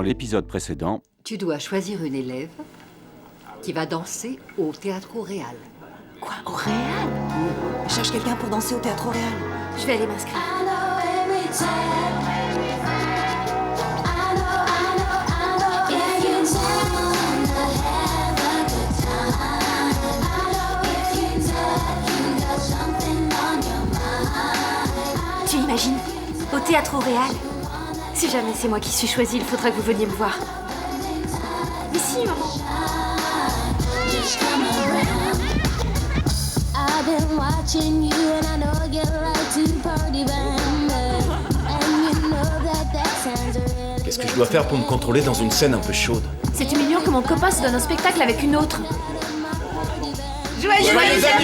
Dans l'épisode précédent... Tu dois choisir une élève qui va danser au Théâtre Réal. Quoi, au Réal? Je cherche quelqu'un pour danser au Théâtre Réal. Je vais aller m'inscrire. Tu imagines? Au Théâtre Réal? Si jamais c'est moi qui suis choisie, il faudra que vous veniez me voir. Mais si, maman. Qu'est-ce que je dois faire pour me contrôler dans une scène un peu chaude? C'est humiliant que mon copain se donne un spectacle avec une autre. Joyeux anniversaire!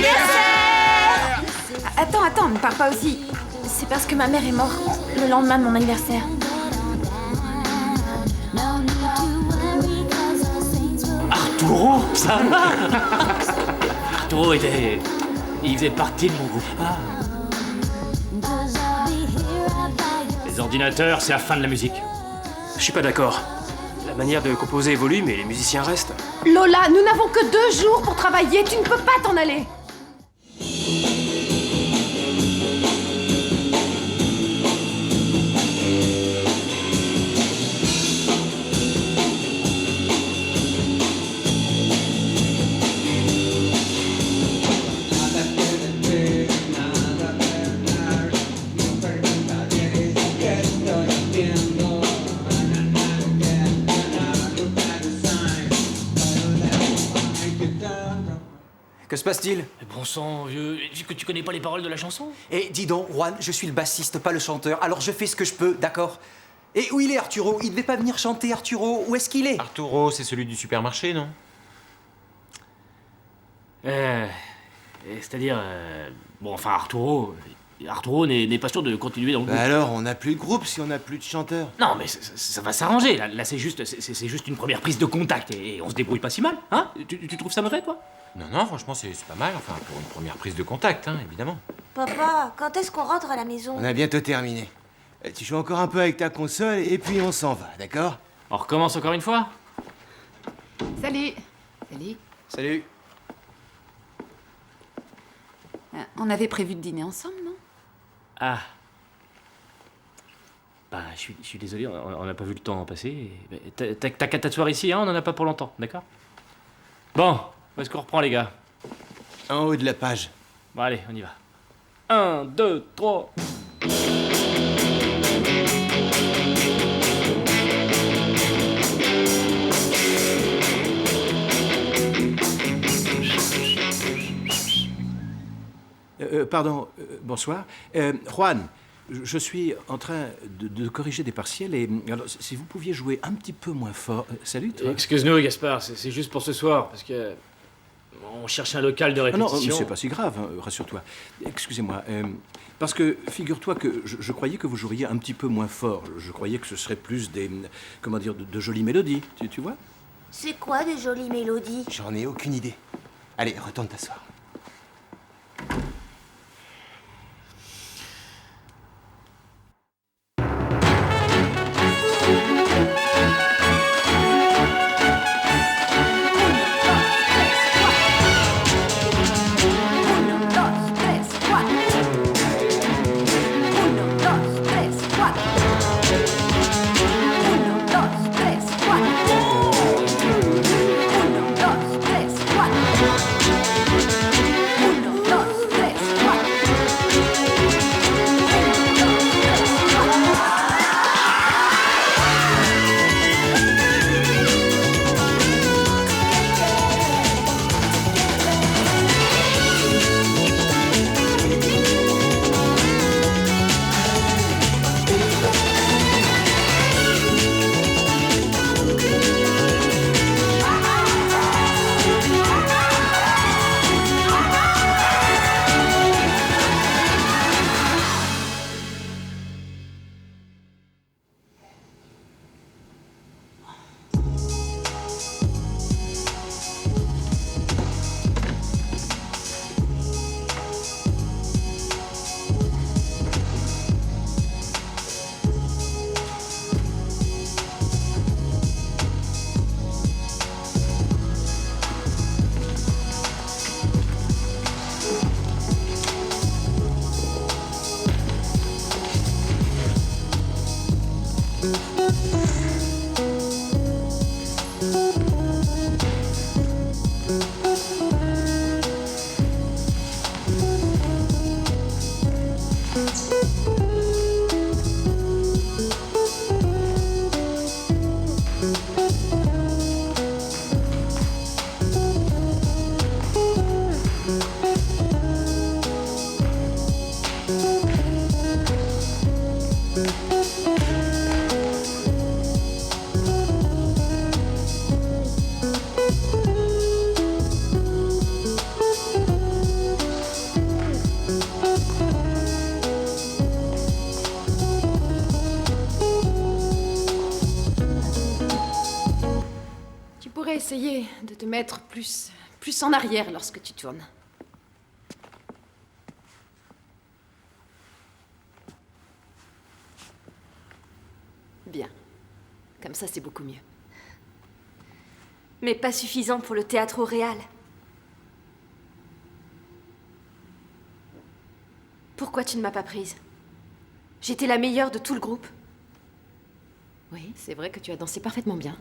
Attends, ne pars pas aussi. C'est parce que ma mère est morte le lendemain de mon anniversaire. Arturo, ça va. Arturo il faisait partie de mon groupe. Ah. Les ordinateurs, c'est la fin de la musique. Je suis pas d'accord. La manière de composer évolue, mais les musiciens restent. Lola, nous n'avons que 2 jours pour travailler. Tu ne peux pas t'en aller. Que se passe-t-il? Bon sang, vieux, que tu connais pas les paroles de la chanson? Eh, dis donc, Juan, je suis le bassiste, pas le chanteur, alors je fais ce que je peux, d'accord? Et où il est, Arturo? Il devait pas venir chanter, Arturo. Où est-ce qu'il est? Arturo, c'est celui du supermarché, non? C'est-à-dire... Bon, enfin, Arturo n'est pas sûr de continuer dans le groupe. Alors, on n'a plus de groupe si on n'a plus de chanteur. Non, mais ça va s'arranger. Là c'est juste une première prise de contact et on se débrouille pas si mal, hein? Tu trouves ça mauvais, toi? Non, franchement, c'est pas mal, enfin, pour une première prise de contact, hein, évidemment. Papa, quand est-ce qu'on rentre à la maison? On a bientôt terminé. Tu joues encore un peu avec ta console et puis on s'en va, d'accord? On recommence encore une fois? Salut. Salut. On avait prévu de dîner ensemble, non? Ah. Bah, je suis désolé, on n'a pas vu le temps passer. T'as qu'à t'asseoir ici, hein, on en a pas pour longtemps, d'accord? Bon, où est-ce qu'on reprend, les gars? En haut de la page. Bon, allez, on y va. 1, 2, 3... Bonsoir. Juan, je suis en train de corriger des partiels et alors, si vous pouviez jouer un petit peu moins fort. Salut, toi. Excuse-nous, Gaspard, c'est juste pour ce soir, parce que... On cherche un local de répétition. Non, mais c'est pas si grave, hein, rassure-toi. Excusez-moi, parce que figure-toi que je croyais que vous joueriez un petit peu moins fort. Je croyais que ce serait plus des... comment dire, de jolies mélodies, tu vois? C'est quoi des jolies mélodies? J'en ai aucune idée. Allez, retourne t'asseoir. essayer de te mettre plus en arrière lorsque tu tournes. Bien. Comme ça, c'est beaucoup mieux. Mais pas suffisant pour le théâtre au réal. Pourquoi tu ne m'as pas prise? J'étais la meilleure de tout le groupe. Oui, c'est vrai que tu as dansé parfaitement bien.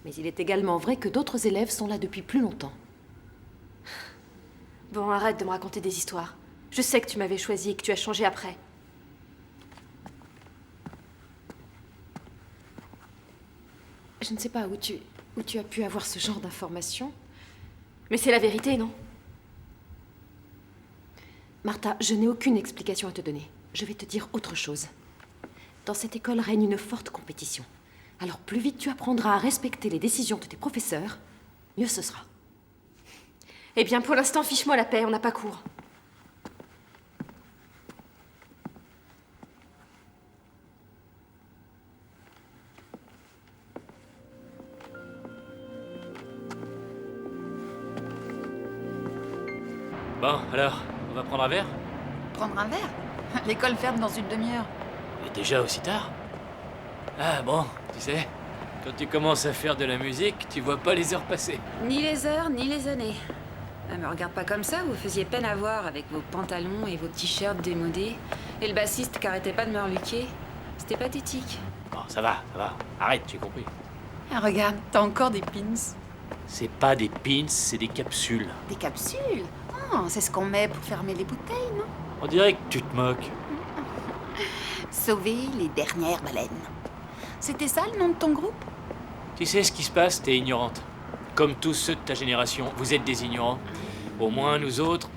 Mais il est également vrai que d'autres élèves sont là depuis plus longtemps. Bon, arrête de me raconter des histoires. Je sais que tu m'avais choisi et que tu as changé après. Je ne sais pas où tu as pu avoir ce genre d'informations. Mais c'est la vérité, non? Martha, je n'ai aucune explication à te donner. Je vais te dire autre chose. Dans cette école règne une forte compétition. Alors plus vite tu apprendras à respecter les décisions de tes professeurs, mieux ce sera. Eh bien, pour l'instant, fiche-moi la paix, on n'a pas cours. Bon, alors, on va prendre un verre? Prendre un verre? L'école ferme dans une demi-heure. Et déjà aussi tard? Ah bon, tu sais, quand tu commences à faire de la musique, tu vois pas les heures passer. Ni les heures, ni les années. Ah, me regarde pas comme ça, vous faisiez peine à voir avec vos pantalons et vos t-shirts démodés. Et le bassiste qui arrêtait pas de me reluquer. C'était pathétique. Bon, ça va, arrête, j'ai compris. Ah, regarde, t'as encore des pins. C'est pas des pins, c'est des capsules. Des capsules? Oh, c'est ce qu'on met pour fermer les bouteilles, non? On dirait que tu te moques. Sauver les dernières baleines. C'était ça le nom de ton groupe? Tu sais ce qui se passe, t'es ignorante. Comme tous ceux de ta génération, vous êtes des ignorants. Au moins, nous autres,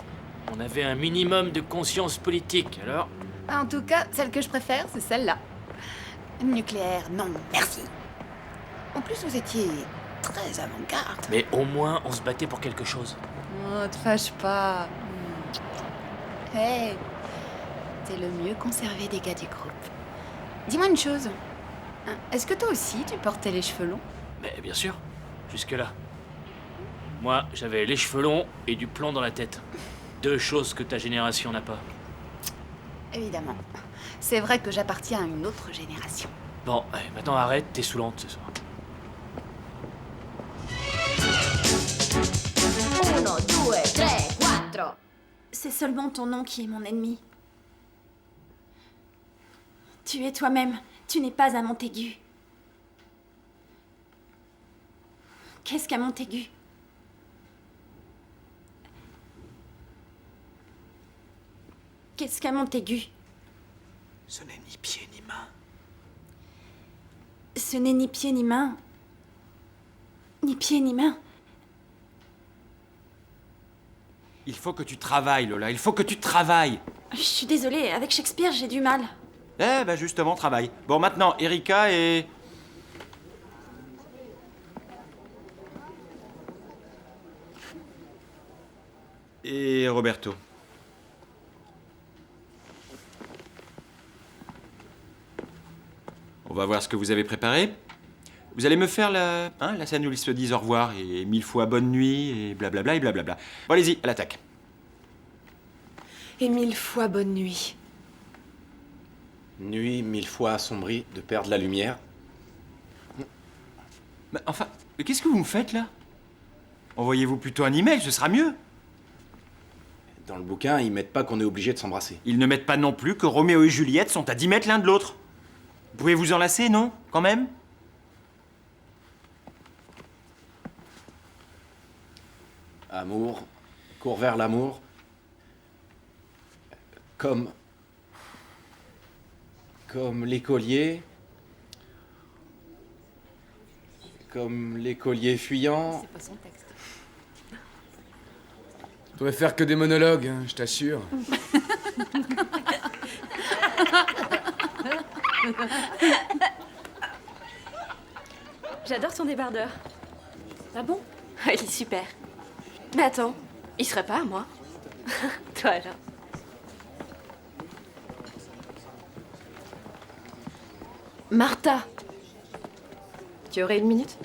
on avait un minimum de conscience politique, alors... En tout cas, celle que je préfère, c'est celle-là. Nucléaire, non, merci. En plus, vous étiez très avant-garde. Mais au moins, on se battait pour quelque chose. Oh, te fâche pas. Hey, t'es le mieux conservé des gars du groupe. Dis-moi une chose. Est-ce que toi aussi, tu portais les cheveux longs? Mais bien sûr, jusque-là. Moi, j'avais les cheveux longs et du plomb dans la tête. Deux choses que ta génération n'a pas. Évidemment. C'est vrai que j'appartiens à une autre génération. Bon, allez, maintenant arrête, t'es saoulante ce soir. 1, 2, 3, 4. C'est seulement ton nom qui est mon ennemi. Tu es toi-même, tu n'es pas un Montaigu. Qu'est-ce qu'un Montaigu? Qu'est-ce qu'un Montaigu? Ce n'est ni pied ni main. Ce n'est ni pied ni main. Ni pied ni main. Il faut que tu travailles, Lola, il faut que tu travailles. Je suis désolée, avec Shakespeare, j'ai du mal. Eh ben justement, travaille. Bon, maintenant, Erika et... Et Roberto. On va voir ce que vous avez préparé. Vous allez me faire la scène où ils se disent au revoir et 1000 fois bonne nuit et blablabla et blablabla. Bon, allez-y, à l'attaque. Et 1000 fois bonne nuit. Nuit 1000 fois assombrie de perdre la lumière. Mais enfin, qu'est-ce que vous me faites là? Envoyez-vous plutôt un email, ce sera mieux. Dans le bouquin, ils mettent pas qu'on est obligé de s'embrasser. Ils ne mettent pas non plus que Roméo et Juliette sont à 10 mètres l'un de l'autre. Vous pouvez vous enlacer, non? Quand même? Amour, cours vers l'amour. Comme l'écolier. Comme l'écolier fuyant. C'est pas son texte. On pourrait faire que des monologues, hein, je t'assure. J'adore ton débardeur. Ah bon? Il est super. Mais attends, il serait pas à moi. Toi alors. Martha! Tu aurais une minute?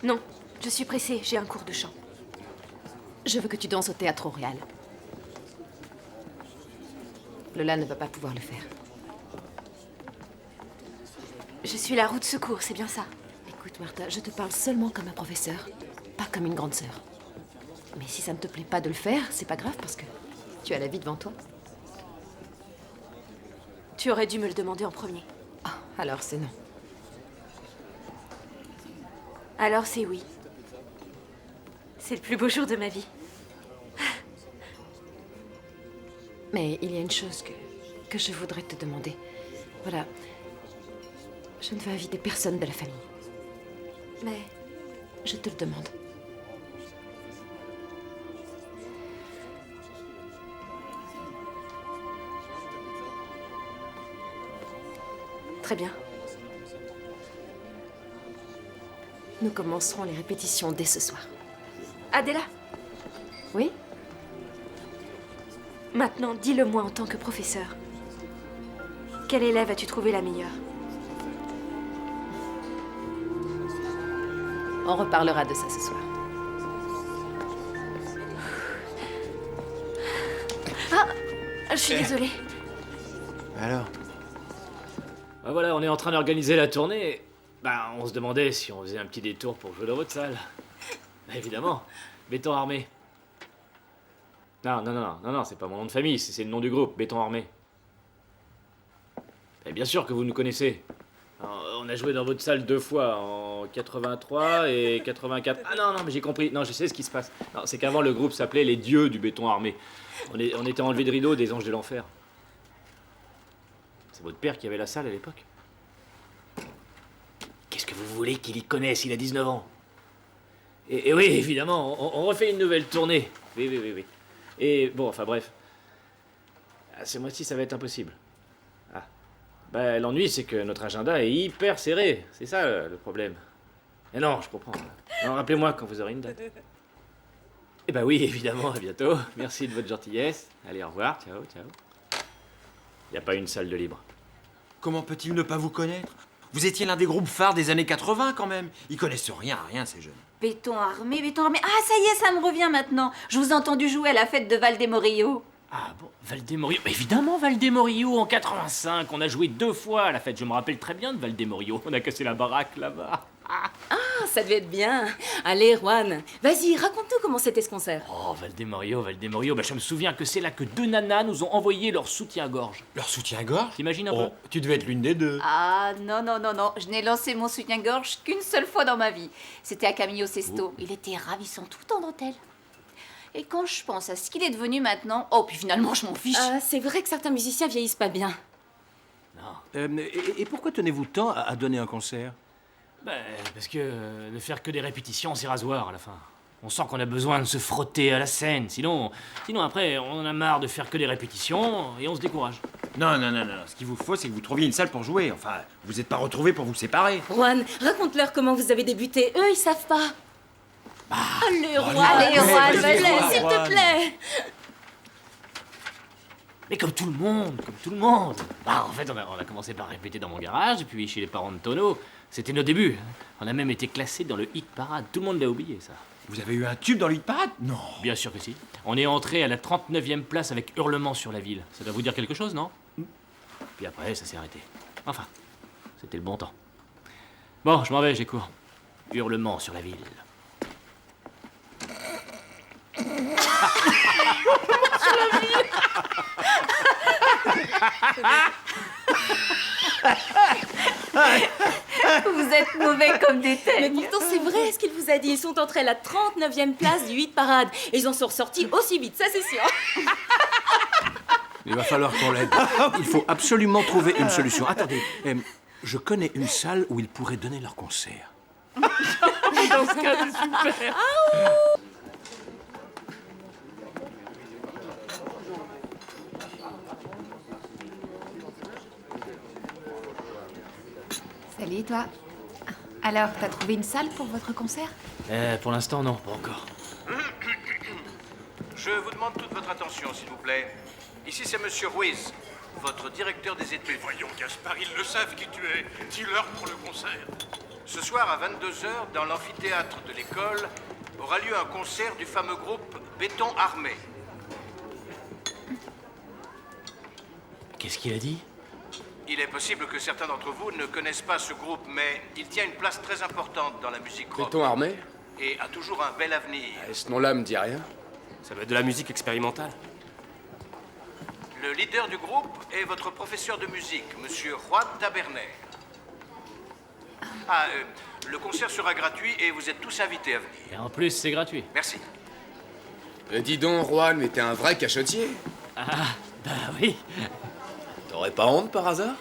Non, Je suis pressée, j'ai un cours de chant. Je veux que tu danses au Théâtre Royal. Lola ne va pas pouvoir le faire. Je suis la roue de secours, c'est bien ça. Écoute, Martha, je te parle seulement comme un professeur, pas comme une grande sœur. Mais si ça ne te plaît pas de le faire, c'est pas grave parce que tu as la vie devant toi. Tu aurais dû me le demander en premier. Ah, alors c'est non. Alors c'est oui. C'est le plus beau jour de ma vie. Mais il y a une chose que je voudrais te demander. Voilà. Je ne veux inviter personne de la famille. Mais je te le demande. Très bien. Nous commencerons les répétitions dès ce soir. Adela, Oui? maintenant dis-le-moi en tant que professeur. Quelle élève as-tu trouvé la meilleure? On reparlera de ça ce soir. Ah, je suis désolée. Alors? Ben voilà, on est en train d'organiser la tournée. Ben, on se demandait si on faisait un petit détour pour jouer dans votre salle. Ben, évidemment, Béton Armé. Non, c'est pas mon nom de famille, c'est le nom du groupe, Béton Armé. Et bien sûr que vous nous connaissez. Alors, on a joué dans votre salle 2 fois, en 83 et 84. Ah non, mais j'ai compris, non, je sais ce qui se passe. Non, c'est qu'avant, le groupe s'appelait les Dieux du Béton Armé. On était enlevés de rideau des Anges de l'Enfer. C'est votre père qui avait la salle à l'époque. Qu'est-ce que vous voulez qu'il y connaisse? Il a 19 ans. Et oui, évidemment, on refait une nouvelle tournée. Oui. Et bon, enfin bref. Ce mois-ci, ça va être impossible. Ah. Ben, l'ennui, c'est que notre agenda est hyper serré. C'est ça, le problème. Et non, je comprends. Non, rappelez-moi quand vous aurez une date. Eh ben oui, évidemment, à bientôt. Merci de votre gentillesse. Allez, au revoir. Ciao. Il n'y a pas une salle de libre. Comment peut-il ne pas vous connaître? Vous étiez l'un des groupes phares des années 80 quand même. Ils connaissent rien, ces jeunes. Béton Armé. Ah, ça y est, ça me revient maintenant. Je vous ai entendu jouer à la fête de Valdemorillo. Ah bon, Valdemorillo. Évidemment, Valdemorillo, en 85. On a joué 2 fois à la fête. Je me rappelle très bien de Valdemorillo. On a cassé la baraque là-bas. Ah, ça devait être bien. Allez, Juan, vas-y, raconte-nous comment c'était ce concert. Oh, Valdemorillo. Bah, je me souviens que c'est là que 2 nanas nous ont envoyé leur soutien-gorge. Leur soutien-gorge? T'imagines un peu? Tu devais être l'une des deux. Ah, non. Je n'ai lancé mon soutien-gorge qu'une seule fois dans ma vie. C'était à Camillo Sesto. Il était ravissant tout en dentelle. Et quand je pense à ce qu'il est devenu maintenant... Oh, puis finalement, je m'en fiche. Ah, c'est vrai que certains musiciens vieillissent pas bien. Non. Et pourquoi tenez-vous tant à donner un concert? Ben, parce que de faire que des répétitions, c'est rasoir à la fin. On sent qu'on a besoin de se frotter à la scène. Sinon après, on en a marre de faire que des répétitions et on se décourage. Non. Ce qu'il vous faut, c'est que vous trouviez une salle pour jouer. Enfin, vous n'êtes pas retrouvés pour vous séparer. Juan, raconte-leur comment vous avez débuté. Eux, ils savent pas. Allez, Juan, vas-y, s'il te plaît. Mais comme tout le monde. Bah, en fait, on a commencé par répéter dans mon garage, puis chez les parents de Tono. C'était nos débuts. On a même été classés dans le hit parade. Tout le monde l'a oublié, ça. Vous avez eu un tube dans le hit parade? Non. Bien sûr que si. On est entré à la 39e place avec Hurlement sur la ville. Ça doit vous dire quelque chose, non? Puis après, ça s'est arrêté. Enfin, c'était le bon temps. Bon, je m'en vais, j'ai cours. Hurlement sur la ville. Sur la ville. Vous êtes mauvais comme des têtes. Mais pourtant, c'est vrai ce qu'il vous a dit. Ils sont entrés à la 39e place du hit parade. Et ils en sont ressortis aussi vite, ça c'est sûr. Il va falloir qu'on l'aide. Il faut absolument trouver une solution. Attendez, je connais une salle où ils pourraient donner leur concert. Dans ce cas, c'est super. Salut, toi. Alors, t'as trouvé une salle pour votre concert? Pour l'instant, non, pas encore. Je vous demande toute votre attention, s'il vous plaît. Ici, c'est Monsieur Ruiz, votre directeur des études. Mais voyons, Gaspard, ils le savent qui tu es. Dis-leur pour le concert. Ce soir à 22h, dans l'amphithéâtre de l'école, aura lieu un concert du fameux groupe Béton Armé. Qu'est-ce qu'il a dit? Il est possible que certains d'entre vous ne connaissent pas ce groupe, mais il tient une place très importante dans la musique rock. Béton Armé? Et a toujours un bel avenir. Ce nom-là me dit rien. Ça doit être de la musique expérimentale. Le leader du groupe est votre professeur de musique, monsieur Juan Taberner. Le concert sera gratuit et vous êtes tous invités à venir. Et en plus, c'est gratuit. Merci. Dis donc, Juan, mais t'es un vrai cachotier. Ah, bah oui. T'aurais pas honte par hasard?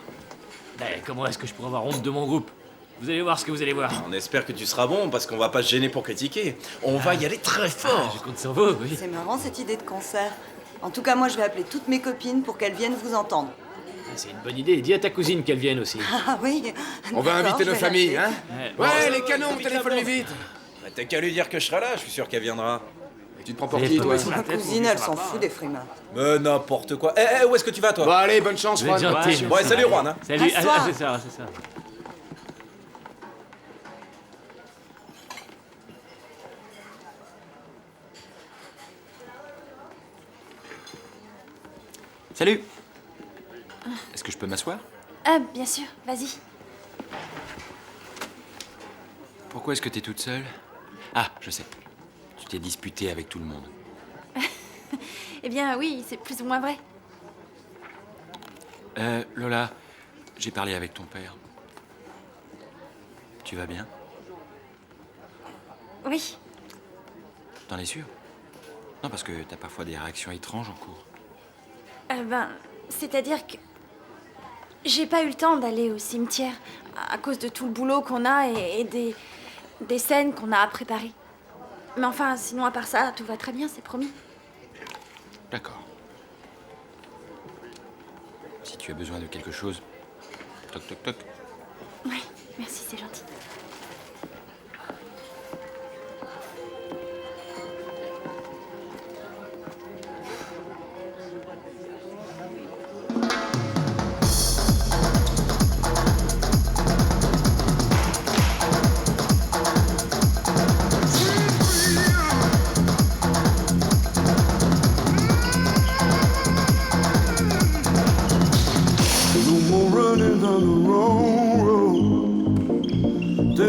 Ben, comment est-ce que je pourrais avoir honte de mon groupe? Vous allez voir ce que vous allez voir. On espère que tu seras bon, parce qu'on va pas se gêner pour critiquer. On va y aller très fort. Je compte sur vous, oui. C'est marrant cette idée de concert. En tout cas, moi je vais appeler toutes mes copines pour qu'elles viennent vous entendre. C'est une bonne idée. Dis à ta cousine qu'elle vienne aussi. Ah oui. On va inviter nos familles, hein? Ouais, les canons, vite, téléphone vite. Bah, t'as qu'à lui dire que je serai là, je suis sûr qu'elle viendra. Et tu te prends pour qui, toi? Ma cousine, elle s'en fout des frimas. Mais n'importe quoi. Où est-ce que tu vas, toi? Bon, allez, bonne chance, Vous êtes Juan. gentil. Ouais, salut, Juan. Hein. Salut. À soir. C'est ça, c'est ça. Salut. Est-ce que je peux m'asseoir? Ah, bien sûr, vas-y. Pourquoi est-ce que t'es toute seule? Ah, je sais. Tu t'es disputée avec tout le monde. Eh bien, oui, c'est plus ou moins vrai. Lola, j'ai parlé avec ton père. Tu vas bien? Oui. T'en es sûr? Non, parce que t'as parfois des réactions étranges en cours. C'est-à-dire que j'ai pas eu le temps d'aller au cimetière à cause de tout le boulot qu'on a et des scènes qu'on a à préparer. Mais enfin, sinon, à part ça, tout va très bien, c'est promis. D'accord. Si tu as besoin de quelque chose, toc toc toc. Oui, merci, c'est gentil.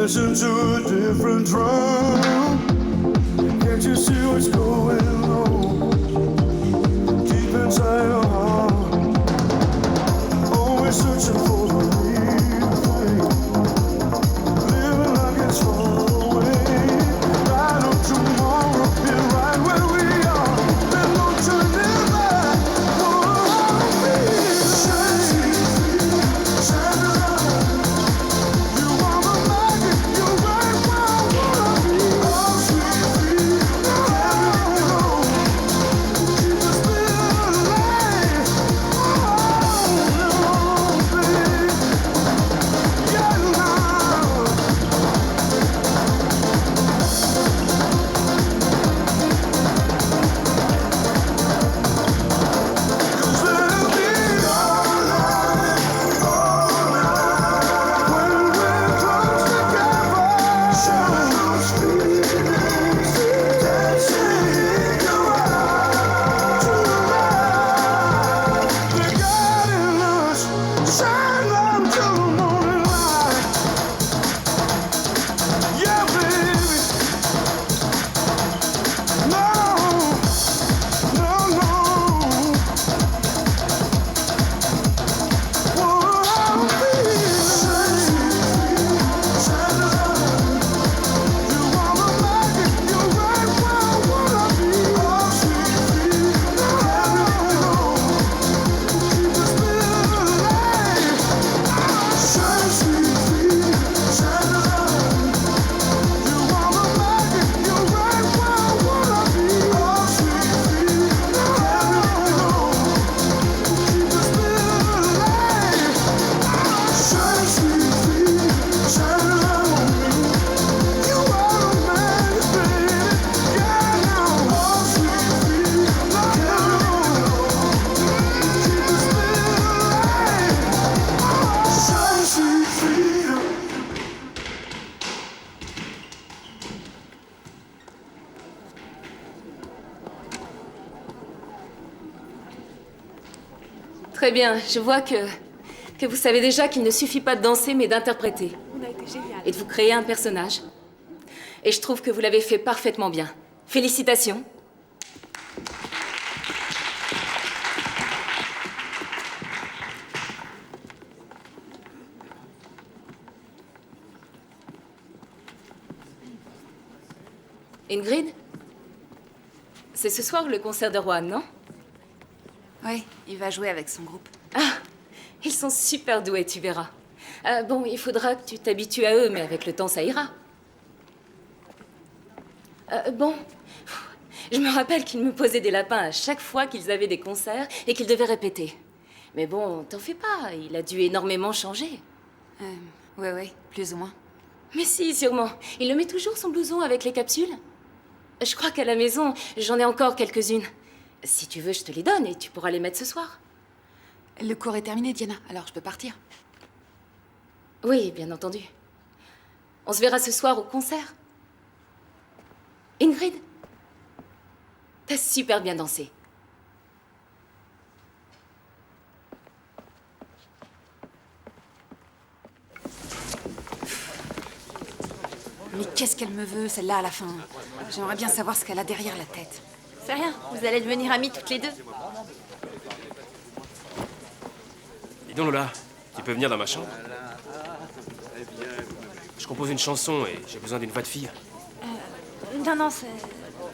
Listen to a different drum. Can't you see what's going on deep inside your heart? Always searching for the real thing, living like it's far away. Right on tomorrow, and right where we are. There's no turning back. Oh, shine, shine light. You are the magic. You right where I wanna be. Oh, sweet, sweet, Très bien, je vois que vous savez déjà qu'il ne suffit pas de danser, mais d'interpréter. On a été génial. Et de vous créer un personnage. Et je trouve que vous l'avez fait parfaitement bien. Félicitations. Ingrid? C'est ce soir le concert de Juan, non? Oui, il va jouer avec son groupe. Ah, ils sont super doués, tu verras. Bon, il faudra que tu t'habitues à eux, mais avec le temps, ça ira. Bon, je me rappelle qu'ils me posaient des lapins à chaque fois qu'ils avaient des concerts et qu'ils devaient répéter. Mais bon, t'en fais pas, il a dû énormément changer. Ouais, plus ou moins. Mais si, sûrement. Il le met toujours son blouson avec les capsules. Je crois qu'à la maison, j'en ai encore quelques-unes. Si tu veux, je te les donne et tu pourras les mettre ce soir. Le cours est terminé, Diana, alors je peux partir. Oui, bien entendu. On se verra ce soir au concert. Ingrid, t'as super bien dansé. Mais qu'est-ce qu'elle me veut, celle-là, à la fin? J'aimerais bien savoir ce qu'elle a derrière la tête. C'est rien, vous allez devenir amies toutes les deux. Dis donc, Lola, tu peux venir dans ma chambre? Je compose une chanson et j'ai besoin d'une voix de fille. Non,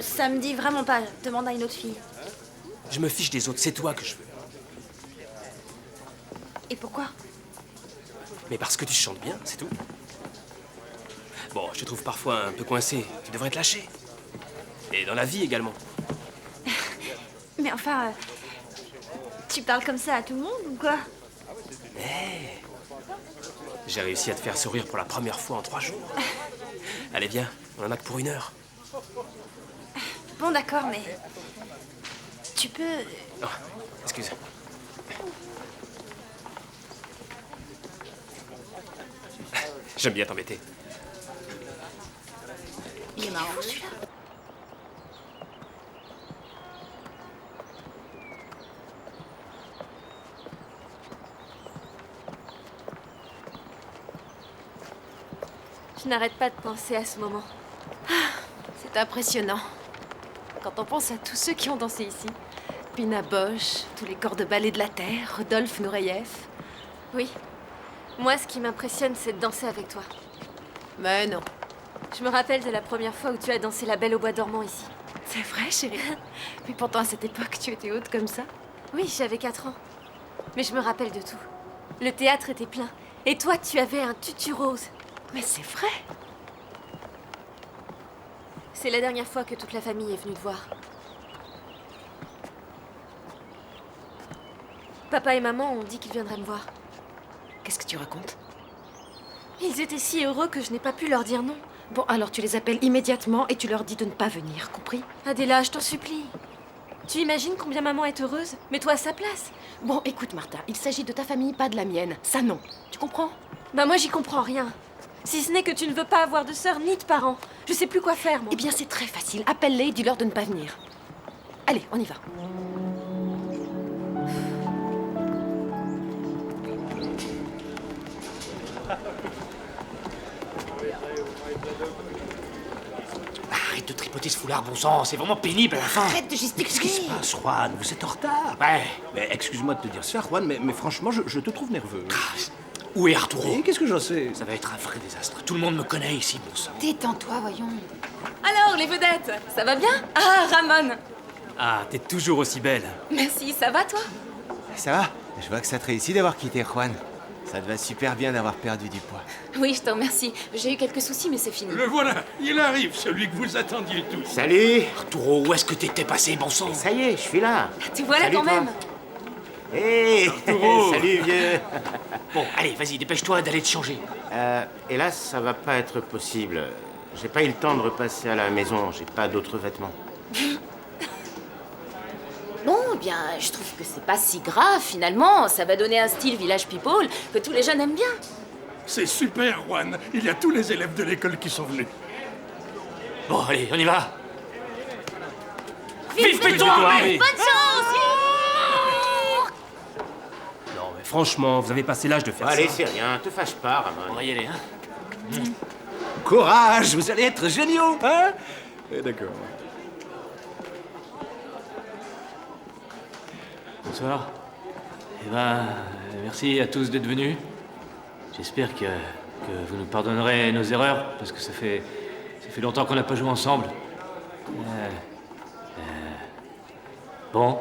ça me dit vraiment pas. Demande à une autre fille. Je me fiche des autres, c'est toi que je veux. Et pourquoi? Mais parce que tu chantes bien, c'est tout. Bon, je te trouve parfois un peu coincé. Tu devrais te lâcher. Et dans la vie également. Mais enfin, tu parles comme ça à tout le monde ou quoi? Hey, j'ai réussi à te faire sourire pour la première fois en 3 jours. Allez, viens, on en a que pour 1 heure. Bon, d'accord, mais... Tu peux... Oh, excuse. J'aime bien t'embêter. Il est marrant, celui-là. Je n'arrête pas de penser à ce moment. C'est impressionnant. Quand on pense à tous ceux qui ont dansé ici. Pina Bausch, tous les corps de ballet de la Terre, Rodolphe Nureyev. Oui. Moi, ce qui m'impressionne, c'est de danser avec toi. Mais non. Je me rappelle de la première fois où tu as dansé La Belle au bois dormant ici. C'est vrai, chérie. Mais pourtant, à cette époque, tu étais haute comme ça. Oui, j'avais 4 ans. Mais je me rappelle de tout. Le théâtre était plein. Et toi, tu avais un tutu rose. Mais c'est vrai. C'est la dernière fois que toute la famille est venue te voir. Papa et maman ont dit qu'ils viendraient me voir. Qu'est-ce que tu racontes? Ils étaient si heureux que je n'ai pas pu leur dire non. Bon, alors tu les appelles immédiatement et tu leur dis de ne pas venir, compris? Adéla, je t'en supplie. Tu imagines combien maman est heureuse? Mets-toi à sa place. Bon, écoute, Martha, il s'agit de ta famille, pas de la mienne. Ça, non. Tu comprends? Bah moi, j'y comprends rien. Si ce n'est que tu ne veux pas avoir de sœur ni de parents. Je sais plus quoi faire, moi. Eh bien, c'est très facile. Appelle-les et dis-leur de ne pas venir. Allez, on y va. Arrête de tripoter ce foulard, bon sang, c'est vraiment pénible à la fin. Arrête de gesticuler. Qu'est-ce qui se passe, Juan? Vous êtes en retard. Ouais. Mais excuse-moi de te dire ça, Juan, mais franchement, je te trouve nerveux. Où est Arturo? Et qu'est-ce que j'en sais? Ça va être un vrai désastre. Tout le monde me connaît ici, bon sang. Détends-toi, voyons. Alors, les vedettes, ça va bien? Ah, Ramon. Ah, t'es toujours aussi belle. Merci, ça va, toi? Ça va? Je vois que ça te réussit d'avoir quitté Juan. Ça te va super bien d'avoir perdu du poids. Oui, je te remercie. J'ai eu quelques soucis, mais c'est fini. Le voilà, il arrive, celui que vous attendiez tous. Salut! Arturo, où est-ce que t'étais passé, bon sang? Ça y est, je suis là. Te voilà Salut, quand toi. même. Hé! Salut, vieux! Bon, allez, vas-y, dépêche-toi d'aller te changer. Hélas, ça va pas être possible. J'ai pas eu le temps de repasser à la maison, j'ai pas d'autres vêtements. Bon, eh bien, je trouve que c'est pas si grave, finalement. Ça va donner un style village people que tous les jeunes aiment bien. C'est super, Juan. Il y a tous les élèves de l'école qui sont venus. Bon, allez, on y va. Vive Pétoire! Bonne chance! Franchement, vous avez passé l'âge de faire Allez, ça. c'est rien, te fâche pas, Ramon. On va y aller, hein. Courage, vous allez être géniaux, hein? D'accord. Bonsoir. Eh ben, merci à tous d'être venus. J'espère que vous nous pardonnerez nos erreurs, parce que ça fait longtemps qu'on n'a pas joué ensemble. Bon,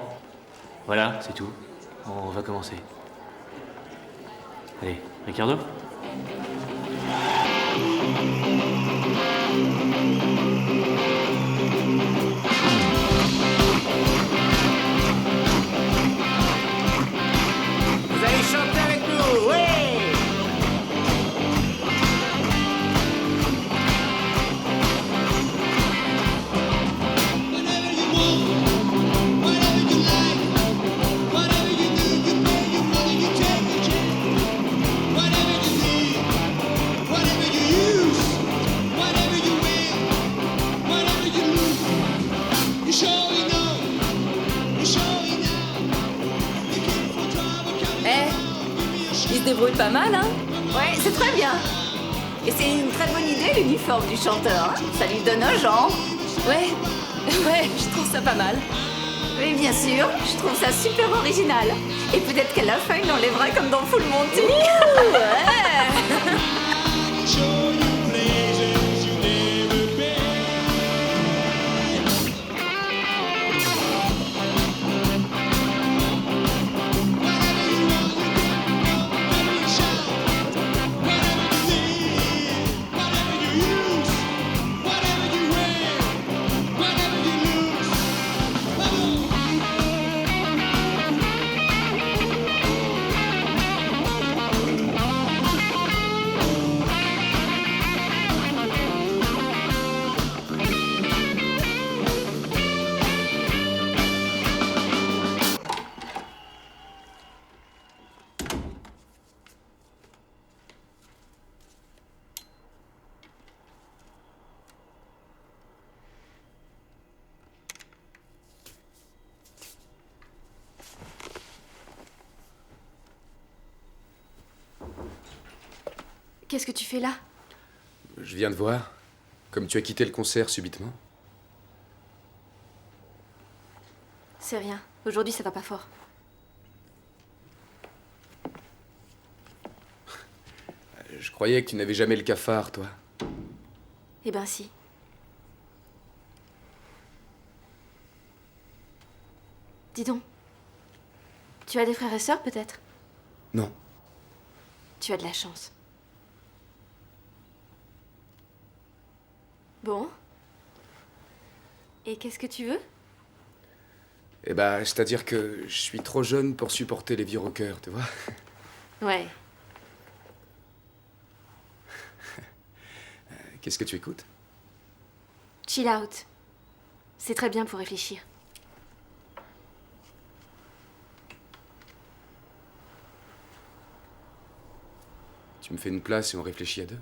voilà, c'est tout. On va commencer. Allez, Ricardo? Vous allez chanter avec nous, ouais! Il se débrouille pas mal, hein? Ouais, c'est très bien. Et c'est une très bonne idée, l'uniforme du chanteur. Hein. Ça lui donne un genre. Ouais, je trouve ça pas mal. Oui, bien sûr, je trouve ça super original. Et peut-être qu'à la fin, il l'enlèvera comme dans Full Monty. Qu'est-ce que tu fais là? Je viens de voir. Comme tu as quitté le concert subitement. C'est rien. Aujourd'hui, ça va pas fort. Je croyais que tu n'avais jamais le cafard, toi. Eh ben si. Dis donc. Tu as des frères et sœurs, peut-être? Non. Tu as de la chance. Bon. Et qu'est-ce que tu veux? Eh ben, c'est-à-dire que je suis trop jeune pour supporter les vieux rockers, tu vois. Ouais. Qu'est-ce que tu écoutes? Chill out. C'est très bien pour réfléchir. Tu me fais une place et on réfléchit à deux?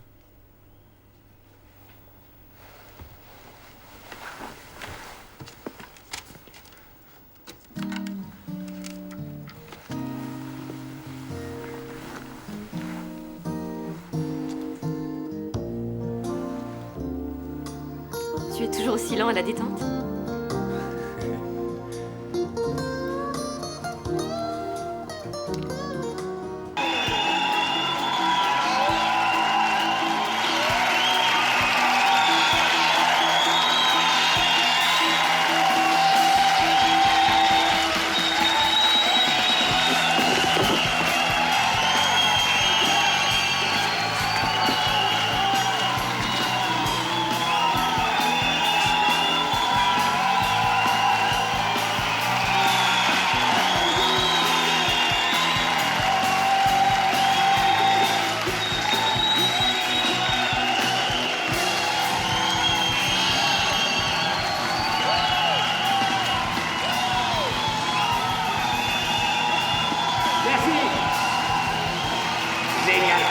Tu es toujours aussi lent à la détente?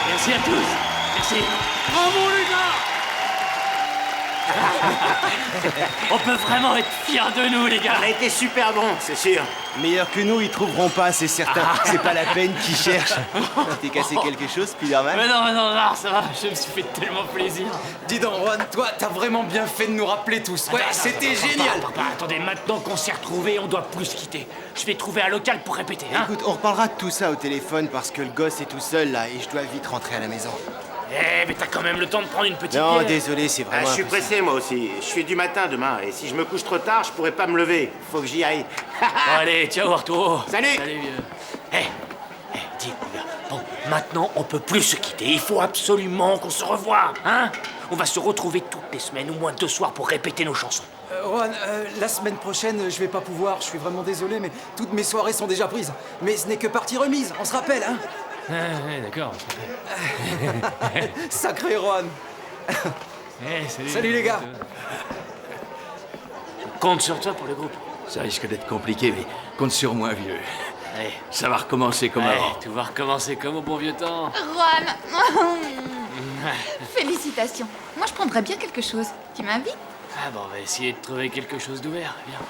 Merci à tous. Merci. Bravo les gars! On peut vraiment être fiers de nous, les gars. On a été super bon, c'est sûr. Meilleur que nous, ils trouveront pas, c'est certain. C'est pas la peine qu'ils cherchent. Tu t'es cassé quelque chose, Spider-Man? Mais non, ça va, je me suis fait tellement plaisir. Dis donc, Juan, toi, t'as vraiment bien fait de nous rappeler tous. Ouais, c'était génial. Attendez, maintenant qu'on s'est retrouvés, on doit plus se quitter. Je vais trouver un local pour répéter, hein. Écoute, on reparlera de tout ça au téléphone parce que le gosse est tout seul là et je dois vite rentrer à la maison. Eh, mais t'as quand même le temps de prendre une petite Non, bière. désolé, c'est vraiment. Je suis impossible. pressé, moi aussi. Je suis du matin demain, et si je me couche trop tard, je pourrais pas me lever. Faut que j'y aille. Bon, allez, ciao, Arturo. Salut. Salut, vieux. Dis, les gars, bon, maintenant, on peut plus se quitter. Il faut absolument qu'on se revoie, hein. On va se retrouver toutes les semaines, au moins 2 soirs, pour répéter nos chansons. Juan, la semaine prochaine, je vais pas pouvoir. Je suis vraiment désolé, mais toutes mes soirées sont déjà prises. Mais ce n'est que partie remise, on se rappelle, hein. Ouais, d'accord. Sacré Juan. Salut les gars. Je compte sur toi pour le groupe. Ça risque d'être compliqué, mais compte sur moi, vieux. Allez. Ça va recommencer comme avant. Tout va recommencer comme au bon vieux temps. Juan Félicitations. Moi, je prendrais bien quelque chose. Tu m'invites? Ah bon, on va essayer de trouver quelque chose d'ouvert, viens.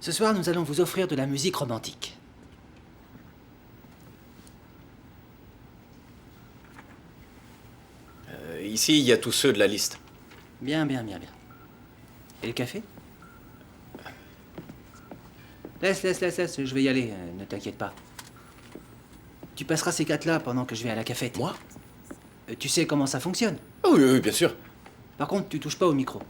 Ce soir, nous allons vous offrir de la musique romantique. Ici, il y a tous ceux de la liste. Bien. Et le café? Laisse, je vais y aller, ne t'inquiète pas. Tu passeras ces 4-là pendant que je vais à la cafette. Moi? Tu sais comment ça fonctionne? Oh, oui, bien sûr. Par contre, tu touches pas au micro.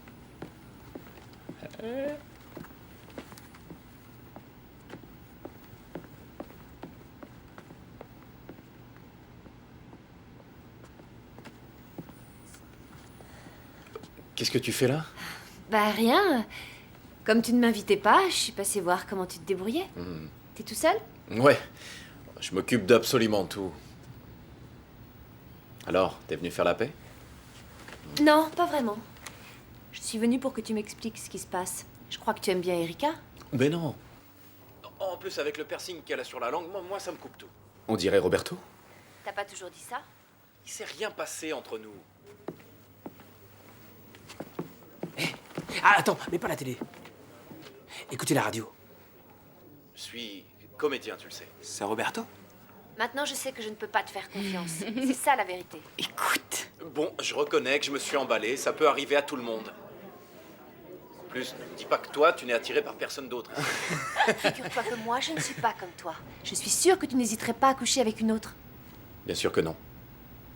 Qu'est-ce que tu fais là? Bah rien. Comme tu ne m'invitais pas, je suis passée voir comment tu te débrouillais. T'es tout seul? Ouais. Je m'occupe d'absolument tout. Alors, t'es venu faire la paix? Non, pas vraiment. Je suis venue pour que tu m'expliques ce qui se passe. Je crois que tu aimes bien Erika. Ben non. En plus, avec le piercing qu'elle a sur la langue, moi, ça me coupe tout. On dirait Roberto? T'as pas toujours dit ça? Il s'est rien passé entre nous. Ah, attends, mets pas la télé. Écoutez la radio. Je suis comédien, tu le sais. C'est Roberto? Maintenant, je sais que je ne peux pas te faire confiance. C'est ça la vérité. Écoute. Bon, je reconnais que je me suis emballé, ça peut arriver à tout le monde. En plus, ne me dis pas que toi, tu n'es attiré par personne d'autre. Figure-toi que moi, je ne suis pas comme toi. Je suis sûre que tu n'hésiterais pas à coucher avec une autre. Bien sûr que non.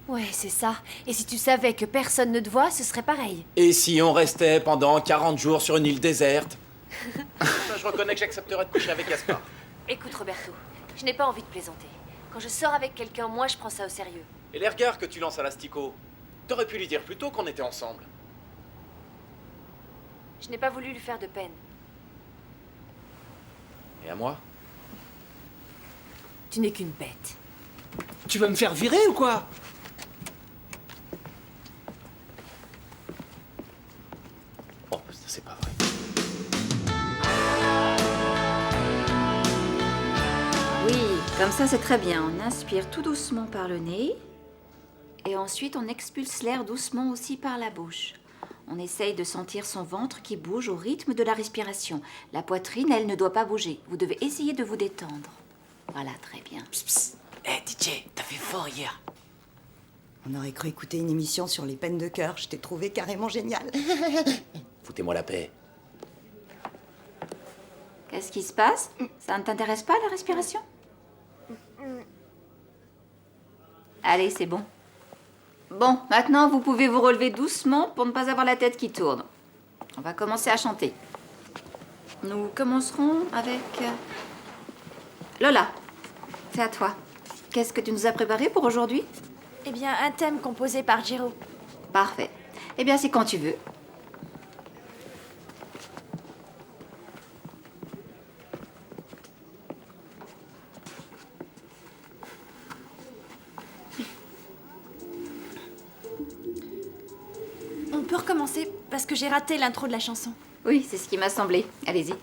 Ouais, c'est ça. Et si tu savais que personne ne te voit, ce serait pareil. Et si on restait pendant 40 jours sur une île déserte? Je reconnais que j'accepterais de coucher avec Gaspard. Écoute, Roberto, je n'ai pas envie de plaisanter. Quand je sors avec quelqu'un, moi, je prends ça au sérieux. Et les regards que tu lances à l'asticot, t'aurais pu lui dire plus tôt qu'on était ensemble. Je n'ai pas voulu lui faire de peine. Et à moi? Tu n'es qu'une bête. Tu vas me faire virer ou quoi? Oh, ça c'est pas vrai. Oui, comme ça c'est très bien. On inspire tout doucement par le nez. Et ensuite on expulse l'air doucement aussi par la bouche. On essaye de sentir son ventre qui bouge au rythme de la respiration. La poitrine, elle ne doit pas bouger. Vous devez essayer de vous détendre. Voilà, très bien. DJ, t'as fait fort hier. On aurait cru écouter une émission sur les peines de cœur. Je t'ai trouvé carrément génial. Foutez-moi la paix. Qu'est-ce qui se passe? Ça ne t'intéresse pas, la respiration? Allez, c'est bon. Bon, maintenant, vous pouvez vous relever doucement pour ne pas avoir la tête qui tourne. On va commencer à chanter. Nous commencerons avec... Lola, c'est à toi. Qu'est-ce que tu nous as préparé pour aujourd'hui? Eh bien, un thème composé par Giro. Parfait. Eh bien, c'est quand tu veux. On peut recommencer parce que j'ai raté l'intro de la chanson. Oui, c'est ce qui m'a semblé. Allez-y.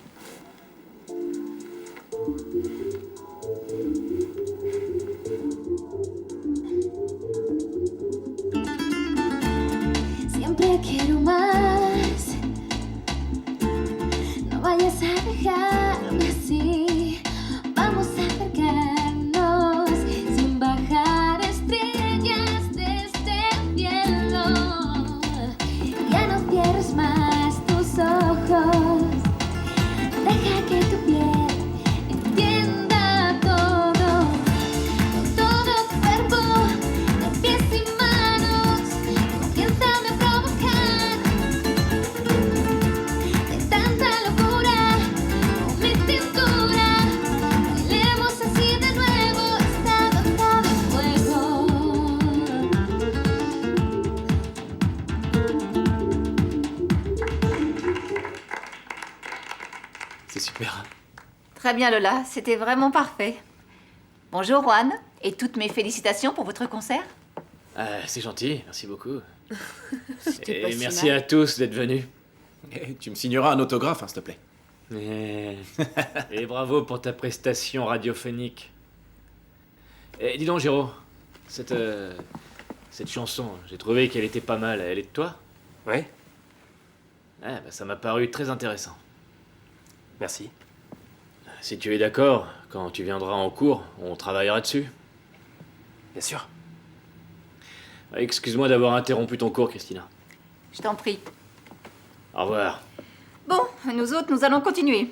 Très bien, Lola, c'était vraiment parfait. Bonjour, Juan, et toutes mes félicitations pour votre concert. C'est gentil, merci beaucoup. C'était pas Et si merci mal. à tous d'être venus. Tu me signeras un autographe, hein, s'il te plaît. Et bravo pour ta prestation radiophonique. Et dis donc, Géraud, cette chanson, j'ai trouvé qu'elle était pas mal. Elle est de toi? Ouais. Ça m'a paru très intéressant. Merci. Si tu es d'accord, quand tu viendras en cours, on travaillera dessus. Bien sûr. Excuse-moi d'avoir interrompu ton cours, Christina. Je t'en prie. Au revoir. Bon, nous autres, nous allons continuer.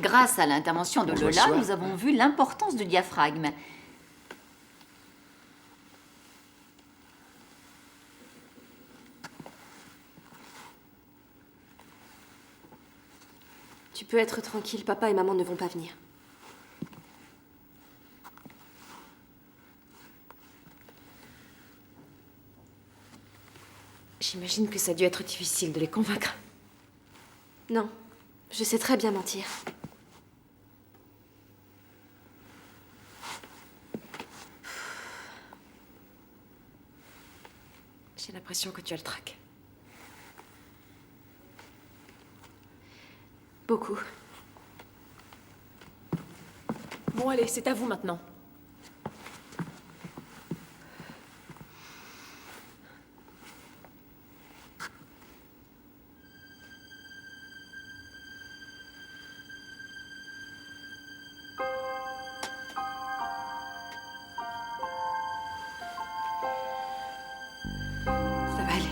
Grâce à l'intervention de Lola, Bonsoir. nous avons vu l'importance du diaphragme. Tu peux être tranquille, papa et maman ne vont pas venir. J'imagine que ça a dû être difficile de les convaincre. Non, je sais très bien mentir. J'ai l'impression que tu as le trac. Beaucoup. Bon, allez, c'est à vous maintenant. Ça va aller.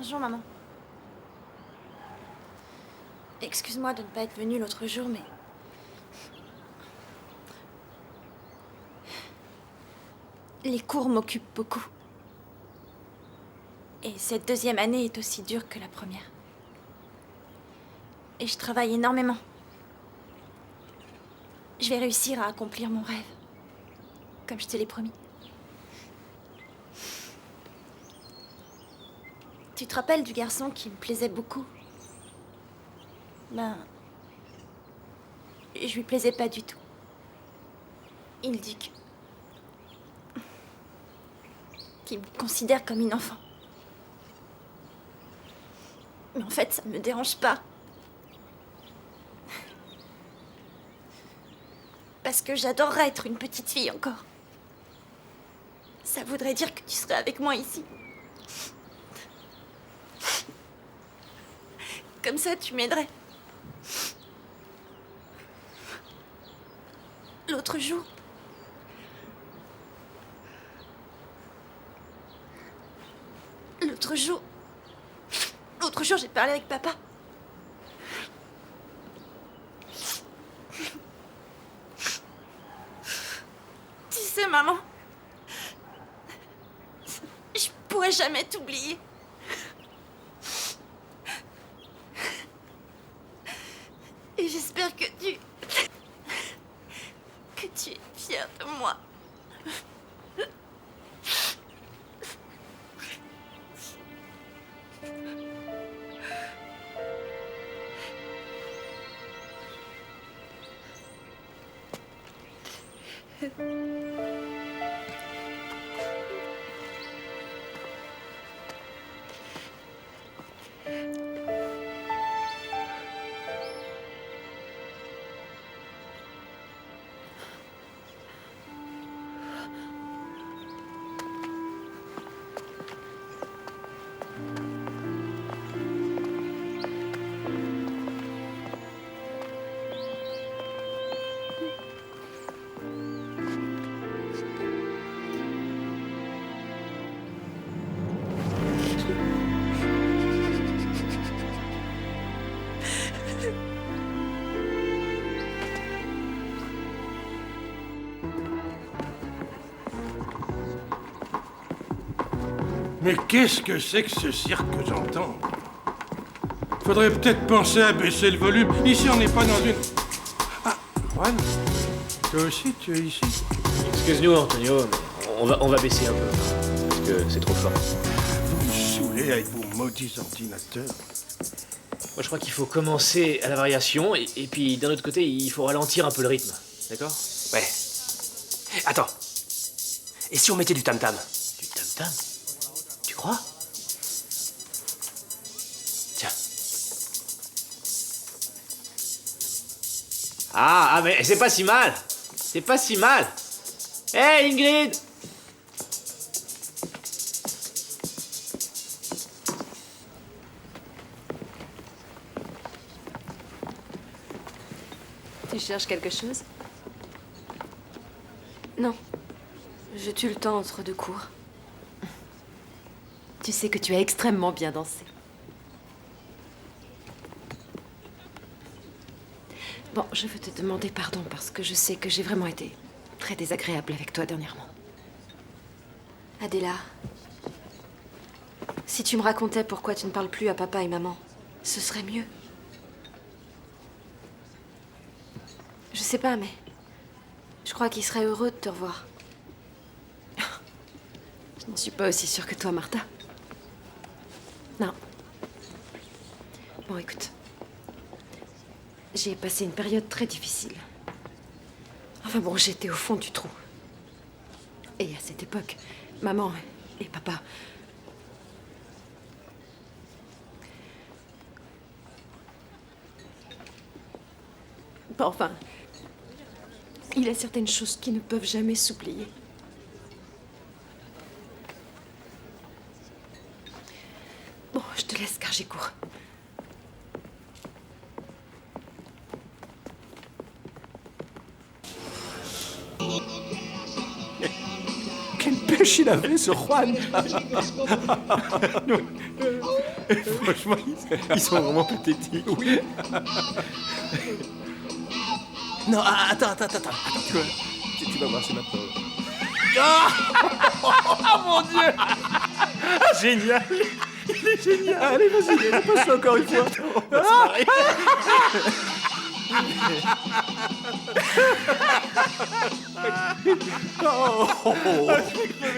Bonjour, maman. Excuse-moi de ne pas être venue l'autre jour, mais... Les cours m'occupent beaucoup. Et cette deuxième année est aussi dure que la première. Et je travaille énormément. Je vais réussir à accomplir mon rêve. Comme je te l'ai promis. Tu te rappelles du garçon qui me plaisait beaucoup? Ben... Je lui plaisais pas du tout. Il dit qu'il me considère comme une enfant. Mais en fait, ça ne me dérange pas. Parce que j'adorerais être une petite fille encore. Ça voudrait dire que tu serais avec moi ici. Comme ça, tu m'aiderais. L'autre jour... L'autre jour, j'ai parlé avec papa. Tu sais, maman, je pourrais jamais t'oublier. Et j'espère que tu es fière de moi. Mais qu'est-ce que c'est que ce cirque que j'entends? Faudrait peut-être penser à baisser le volume. Ici, on n'est pas dans une... Ah, Juan, toi aussi, tu es ici? Excuse-nous, Antonio, mais on va baisser un peu, parce que c'est trop fort. Vous me saoulez avec vos maudits ordinateurs. Moi, je crois qu'il faut commencer à la variation, et puis d'un autre côté, il faut ralentir un peu le rythme, d'accord? Ouais. Attends. Et si on mettait du tam-tam? Du tam-tam? Tu crois? Tiens. Ah, mais c'est pas si mal! C'est pas si mal! Hé, Ingrid! Tu cherches quelque chose? Non. Je tue le temps entre deux cours. Tu sais que tu as extrêmement bien dansé. Bon, je veux te demander pardon parce que je sais que j'ai vraiment été très désagréable avec toi dernièrement. Adela, si tu me racontais pourquoi tu ne parles plus à papa et maman, ce serait mieux. Je sais pas, mais je crois qu'ils seraient heureux de te revoir. Je ne suis pas aussi sûre que toi, Martha. Non. Bon, écoute. J'ai passé une période très difficile. Enfin bon, j'étais au fond du trou. Et à cette époque, maman et papa... Bon, enfin... Il y a certaines choses qui ne peuvent jamais s'oublier. Bon, je te laisse car j'ai cours. Quelle pêche il avait, ce Juan! Franchement, ils sont vraiment pathétiques. Oui. Non, attends. Quoi? Tu vas voir, c'est maintenant. Oh mon Dieu! Ah, génial! Il est génial! Allez, vas-y, passe-le encore une fois. On va se marrer.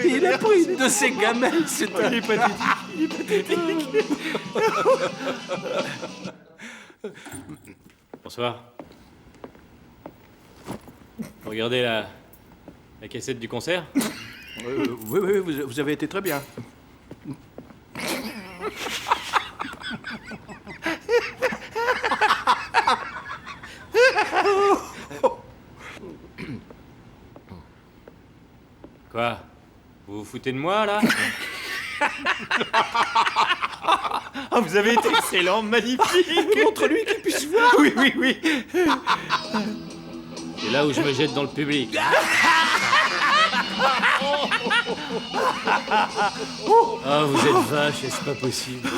Il a pris une de ses gamelles, c'est Oh, il est pathétique. Il est pathétique. Bonsoir. Regardez la cassette du concert. Oui, vous avez été très bien. Quoi? Vous vous foutez de moi, là? Ah, vous avez été excellent, magnifique! Montre-lui qu'il puisse voir! Oui. C'est là où je me jette dans le public. Ah, vous êtes vache, c'est pas possible.